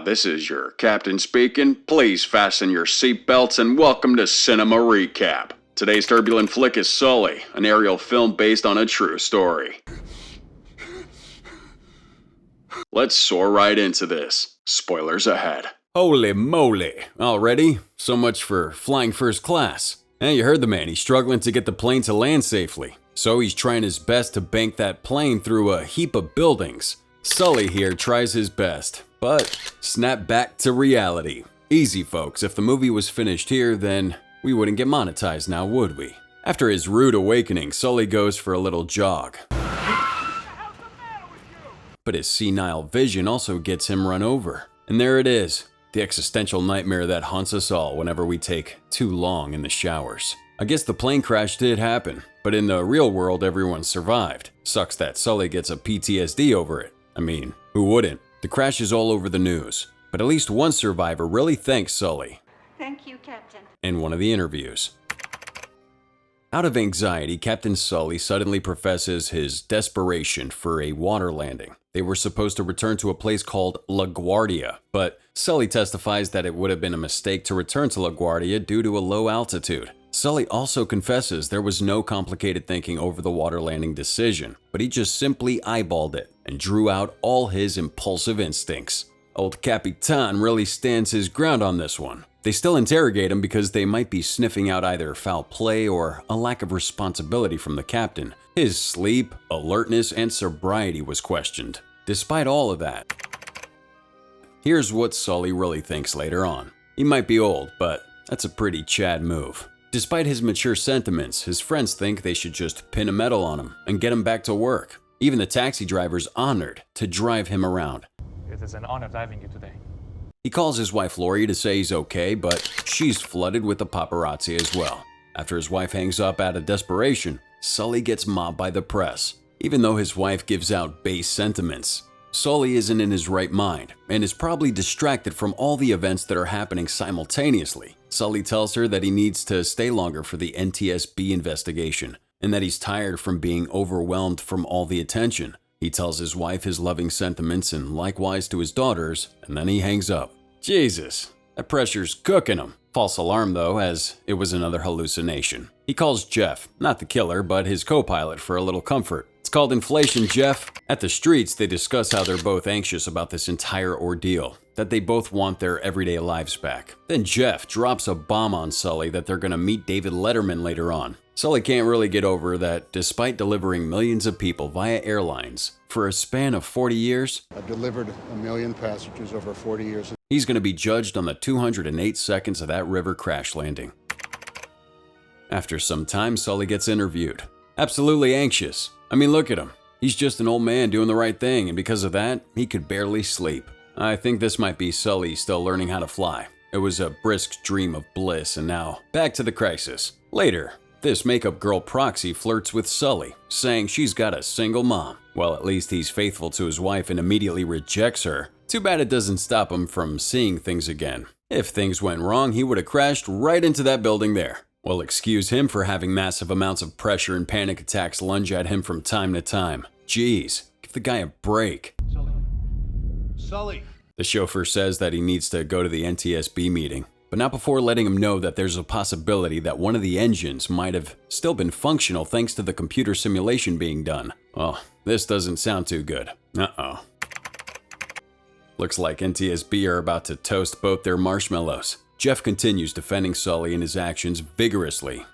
This is your captain speaking. Please fasten your seatbelts and welcome to Cinema Recap. Today's turbulent flick is Sully, an aerial film based on a true story. Let's soar right into this. Spoilers ahead. Holy moly, already? So much for flying first class. You heard the man, he's struggling to get the plane to land safely. So he's trying his best to bank that plane through a heap of buildings. Sully here tries his best, but snap back to reality. Easy folks, if the movie was finished here, then we wouldn't get monetized now, would we? After his rude awakening, Sully goes for a little jog. But his senile vision also gets him run over. And there it is, the existential nightmare that haunts us all whenever we take too long in the showers. I guess the plane crash did happen, but in the real world everyone survived. Sucks that Sully gets a PTSD over it. I mean, who wouldn't? The crash is all over the news, but at least one survivor really thanks Sully. Thank you, Captain. In one of the interviews. Out of anxiety, Captain Sully suddenly professes his desperation for a water landing. They were supposed to return to a place called LaGuardia, but Sully testifies that it would have been a mistake to return to LaGuardia due to a low altitude. Sully also confesses there was no complicated thinking over the water landing decision, but he just simply eyeballed it and drew out all his impulsive instincts. Old Capitan really stands his ground on this one. They still interrogate him because they might be sniffing out either foul play or a lack of responsibility from the captain. His sleep, alertness, and sobriety was questioned. Despite all of that, here's what Sully really thinks later on. He might be old, but that's a pretty Chad move. Despite his mature sentiments, his friends think they should just pin a medal on him and get him back to work. Even the taxi driver's honored to drive him around. It is an honor driving you today. He calls his wife Lori to say he's okay, but she's flooded with the paparazzi as well. After his wife hangs up out of desperation, Sully gets mobbed by the press. Even though his wife gives out base sentiments, Sully isn't in his right mind and is probably distracted from all the events that are happening simultaneously. Sully tells her that he needs to stay longer for the NTSB investigation and that he's tired from being overwhelmed from all the attention. He tells his wife his loving sentiments and likewise to his daughters, and then he hangs up. Jesus, that pressure's cooking him. False alarm though, as it was another hallucination. He calls Jeff, not the killer, but his co-pilot for a little comfort. It's called inflation, Jeff. At the streets, they discuss how they're both anxious about this entire ordeal, that they both want their everyday lives back. Then Jeff drops a bomb on Sully that they're gonna meet David Letterman later on. Sully can't really get over that despite delivering millions of people via airlines for a span of 40 years, I've delivered 1 million passengers over 40 years. He's going to be judged on the 208 seconds of that river crash landing. After some time, Sully gets interviewed. Absolutely anxious. I mean, look at him. He's just an old man doing the right thing, and because of that, he could barely sleep. I think this might be Sully still learning how to fly. It was a brisk dream of bliss, and now, back to the crisis. Later, this makeup girl Proxy flirts with Sully, saying she's got a single mom. Well, at least he's faithful to his wife and immediately rejects her. Too bad it doesn't stop him from seeing things again. If things went wrong, he would have crashed right into that building there. Well, excuse him for having massive amounts of pressure and panic attacks lunge at him from time to time. Jeez, give the guy a break. Sully! The chauffeur says that he needs to go to the NTSB meeting, but not before letting him know that there's a possibility that one of the engines might have still been functional thanks to the computer simulation being done. Well, this doesn't sound too good. Uh-oh. Looks like NTSB are about to toast both their marshmallows. Jeff continues defending Sully and his actions vigorously,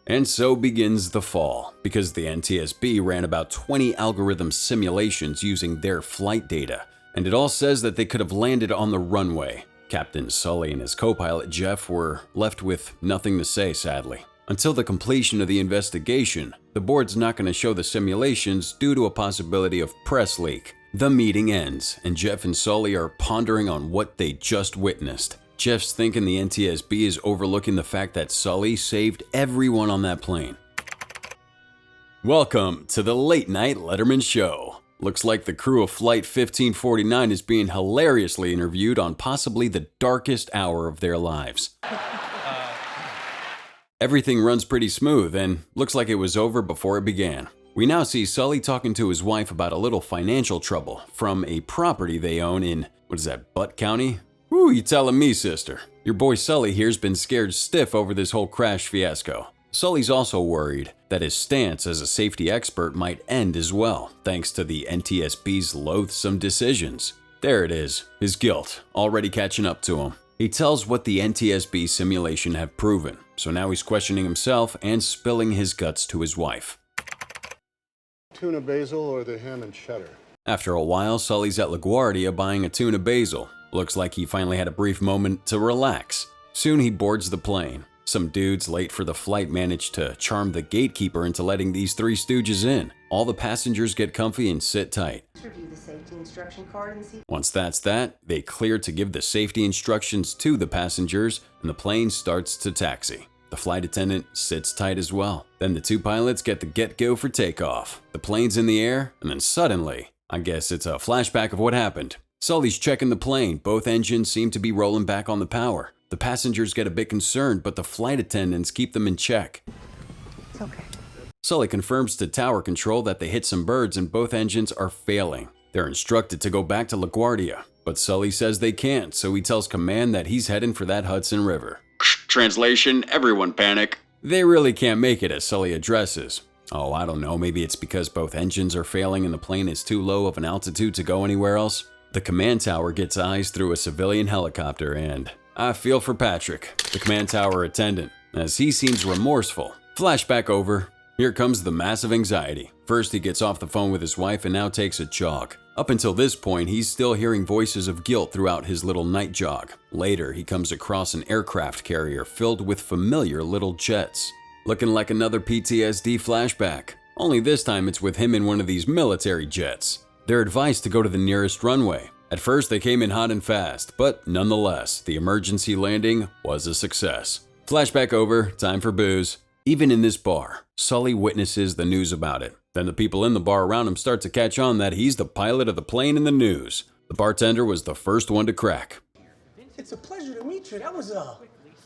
and so begins the fall, because the NTSB ran about 20 algorithm simulations using their flight data, and it all says that they could have landed on the runway. Captain Sully and his co-pilot Jeff were left with nothing to say, sadly. Until the completion of the investigation, the board's not going to show the simulations due to a possibility of press leak. The meeting ends, and Jeff and Sully are pondering on what they just witnessed. Jeff's thinking the NTSB is overlooking the fact that Sully saved everyone on that plane. Welcome to the Late Night Letterman Show. Looks like the crew of Flight 1549 is being hilariously interviewed on possibly the darkest hour of their lives. Everything runs pretty smooth and looks like it was over before it began. We now see Sully talking to his wife about a little financial trouble from a property they own in What is that, Butt County? Whew, you telling me, sister. Your boy Sully here's been scared stiff over this whole crash fiasco. Sully's also worried that his stance as a safety expert might end as well, thanks to the NTSB's loathsome decisions. There it is, his guilt, already catching up to him. He tells what the NTSB simulation have proven, so now he's questioning himself and spilling his guts to his wife. Tuna basil or the ham and cheddar? After a while, Sully's at LaGuardia buying a tuna basil. Looks like he finally had a brief moment to relax. Soon he boards the plane. Some dudes late for the flight manage to charm the gatekeeper into letting these three stooges in. All the passengers get comfy and sit tight. Review the safety instruction card and see. Once that's that, they clear to give the safety instructions to the passengers and the plane starts to taxi. The flight attendant sits tight as well. Then the two pilots get the get-go for takeoff. The plane's in the air and then suddenly, I guess it's a flashback of what happened. Sully's checking the plane. Both engines seem to be rolling back on the power. The passengers get a bit concerned, but the flight attendants keep them in check. It's okay. Sully confirms to tower control that they hit some birds and both engines are failing. They're instructed to go back to LaGuardia, but Sully says they can't, so he tells command that he's heading for that Hudson River. Translation, everyone panic. They really can't make it as Sully addresses. Oh, I don't know, maybe it's because both engines are failing and the plane is too low of an altitude to go anywhere else. The command tower gets eyes through a civilian helicopter and I feel for Patrick, the command tower attendant, as he seems remorseful. Flashback over. Here comes the massive anxiety. First he gets off the phone with his wife and now takes a jog. Up until this point, he's still hearing voices of guilt throughout his little night jog. Later, he comes across an aircraft carrier filled with familiar little jets. Looking like another PTSD flashback. Only this time it's with him in one of these military jets. They're advised to go to the nearest runway. At first they came in hot and fast, but nonetheless, the emergency landing was a success. Flashback over, time for booze. Even in this bar, Sully witnesses the news about it. Then the people in the bar around him start to catch on that he's the pilot of the plane in the news. The bartender was the first one to crack. It's a pleasure to meet you. That was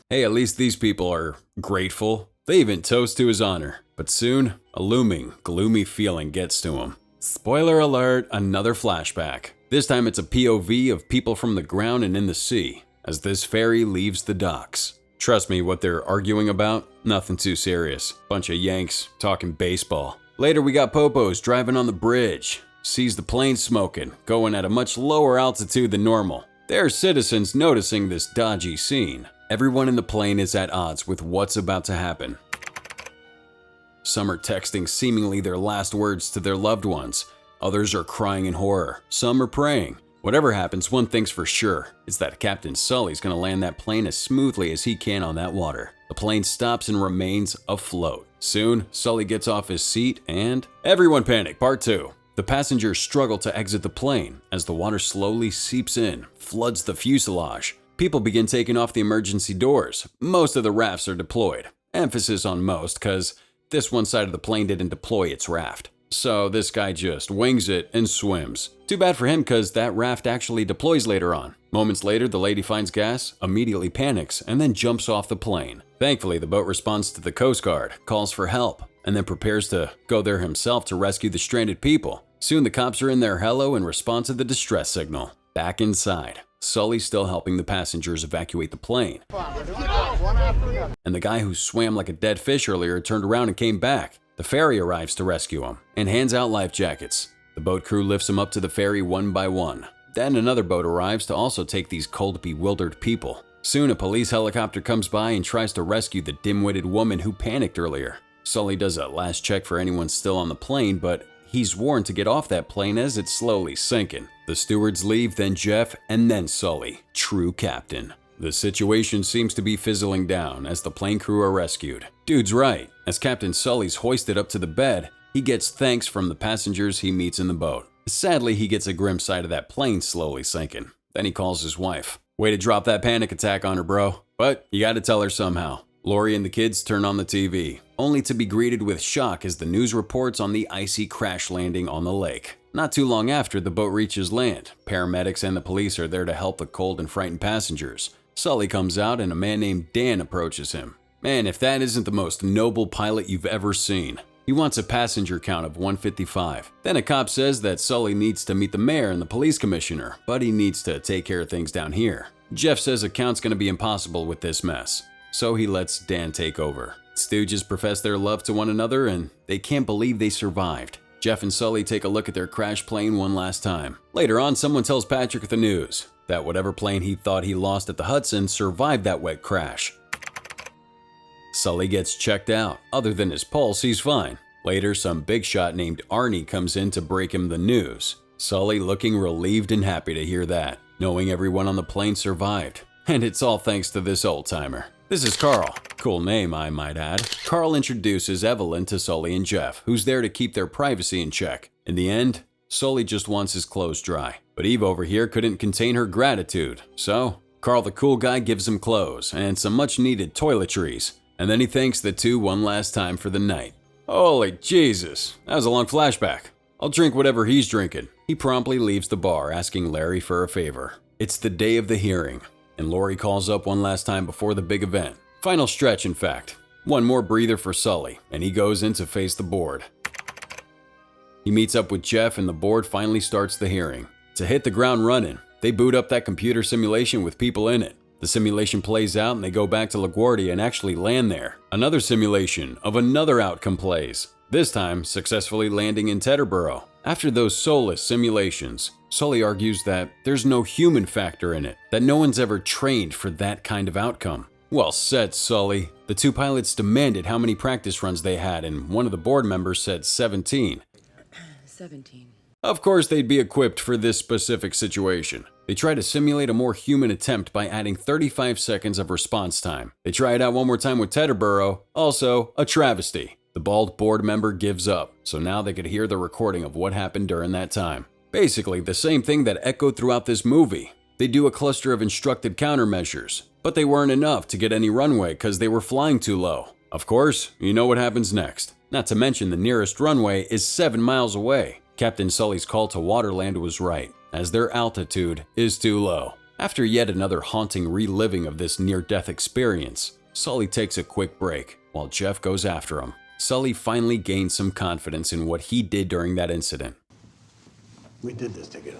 Hey, at least these people are grateful. They even toast to his honor. But soon, a looming, gloomy feeling gets to him. Spoiler alert, another flashback. This time it's a POV of people from the ground and in the sea, as this ferry leaves the docks. Trust me, what they're arguing about? Nothing too serious. Bunch of Yanks talking baseball. Later we got Popos driving on the bridge. Sees the plane smoking, going at a much lower altitude than normal. There are citizens noticing this dodgy scene. Everyone in the plane is at odds with what's about to happen. Some are texting seemingly their last words to their loved ones. Others are crying in horror. Some are praying. Whatever happens, one thing's for sure, is that Captain Sully's gonna land that plane as smoothly as he can on that water. The plane stops and remains afloat. Soon, Sully gets off his seat and… Everyone panic, part 2. The passengers struggle to exit the plane as the water slowly seeps in, floods the fuselage. People begin taking off the emergency doors. Most of the rafts are deployed. Emphasis on most, cause this one side of the plane didn't deploy its raft. So this guy just wings it and swims. Too bad for him cause that raft actually deploys later on. Moments later, the lady finds gas, immediately panics, and then jumps off the plane. Thankfully, the boat responds to the Coast Guard, calls for help, and then prepares to go there himself to rescue the stranded people. Soon the cops are in their hello and respond to the distress signal. Back inside, Sully's still helping the passengers evacuate the plane. And the guy who swam like a dead fish earlier turned around and came back. The ferry arrives to rescue him and hands out life jackets. The boat crew lifts him up to the ferry one by one. Then another boat arrives to also take these cold, bewildered people. Soon a police helicopter comes by and tries to rescue the dim-witted woman who panicked earlier. Sully does a last check for anyone still on the plane, but he's warned to get off that plane as it's slowly sinking. The stewards leave, then Jeff, and then Sully, true captain. The situation seems to be fizzling down as the plane crew are rescued. Dude's right. As Captain Sully's hoisted up to the bed, he gets thanks from the passengers he meets in the boat. Sadly, he gets a grim sight of that plane slowly sinking. Then he calls his wife. Way to drop that panic attack on her, bro. But you gotta tell her somehow. Lori and the kids turn on the TV, only to be greeted with shock as the news reports on the icy crash landing on the lake. Not too long after, the boat reaches land. Paramedics and the police are there to help the cold and frightened passengers. Sully comes out and a man named Dan approaches him. Man, if that isn't the most noble pilot you've ever seen. He wants a passenger count of 155. Then a cop says that Sully needs to meet the mayor and the police commissioner, but he needs to take care of things down here. Jeff says a count's gonna be impossible with this mess, so he lets Dan take over. Stooges profess their love to one another and they can't believe they survived. Jeff and Sully take a look at their crashed plane one last time. Later on, someone tells Patrick the news that whatever plane he thought he lost at the Hudson survived that wet crash. Sully gets checked out. Other than his pulse, he's fine. Later, some big shot named Arnie comes in to break him the news. Sully looking relieved and happy to hear that, knowing everyone on the plane survived. And it's all thanks to this old-timer. This is Carl. Cool name, I might add. Carl introduces Evelyn to Sully and Jeff, who's there to keep their privacy in check. In the end, Sully just wants his clothes dry. But Eve over here couldn't contain her gratitude, so Carl the cool guy gives him clothes and some much-needed toiletries. And then he thanks the two one last time for the night. Holy Jesus, that was a long flashback. I'll drink whatever he's drinking. He promptly leaves the bar, asking Larry for a favor. It's the day of the hearing, and Laurie calls up one last time before the big event. Final stretch, in fact. One more breather for Sully, and he goes in to face the board. He meets up with Jeff, and the board finally starts the hearing. To hit the ground running, they boot up that computer simulation with people in it. The simulation plays out and they go back to LaGuardia and actually land there. Another simulation of another outcome plays, this time successfully landing in Teterboro. After those soulless simulations, Sully argues that there's no human factor in it, that no one's ever trained for that kind of outcome. Well said, Sully. The two pilots demanded how many practice runs they had, and one of the board members said 17. 17. Of course, they'd be equipped for this specific situation. They try to simulate a more human attempt by adding 35 seconds of response time. They try it out one more time with Teterboro, also a travesty. The bald board member gives up, so now they could hear the recording of what happened during that time. Basically, the same thing that echoed throughout this movie. They do a cluster of instructed countermeasures, but they weren't enough to get any runway because they were flying too low. Of course, you know what happens next. Not to mention the nearest runway is 7 miles away. Captain Sully's call to waterland was right, as their altitude is too low. After yet another haunting reliving of this near-death experience, Sully takes a quick break, while Jeff goes after him. Sully finally gains some confidence in what he did during that incident. We did this together.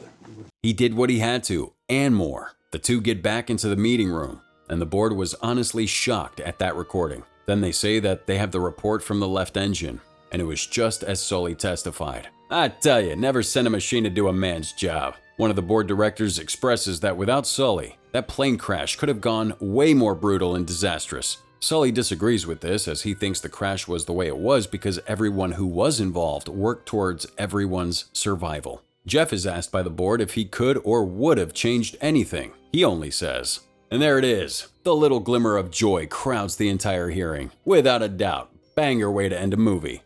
He did what he had to, and more. The two get back into the meeting room, and the board was honestly shocked at that recording. Then they say that they have the report from the left engine, and it was just as Sully testified. I tell you, never send a machine to do a man's job. One of the board directors expresses that without Sully, that plane crash could have gone way more brutal and disastrous. Sully disagrees with this, as he thinks the crash was the way it was because everyone who was involved worked towards everyone's survival. Jeff is asked by the board if he could or would have changed anything. He only says, and there it is. The little glimmer of joy crowds the entire hearing. Without a doubt, banger way to end a movie.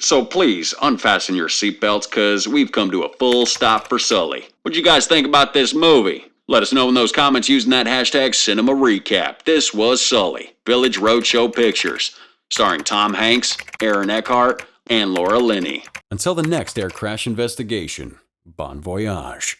So please, unfasten your seatbelts, cause we've come to a full stop for Sully. What'd you guys think about this movie? Let us know in those comments using that hashtag Cinema Recap. This was Sully, Village Roadshow Pictures, starring Tom Hanks, Aaron Eckhart, and Laura Linney. Until the next air crash investigation, bon voyage.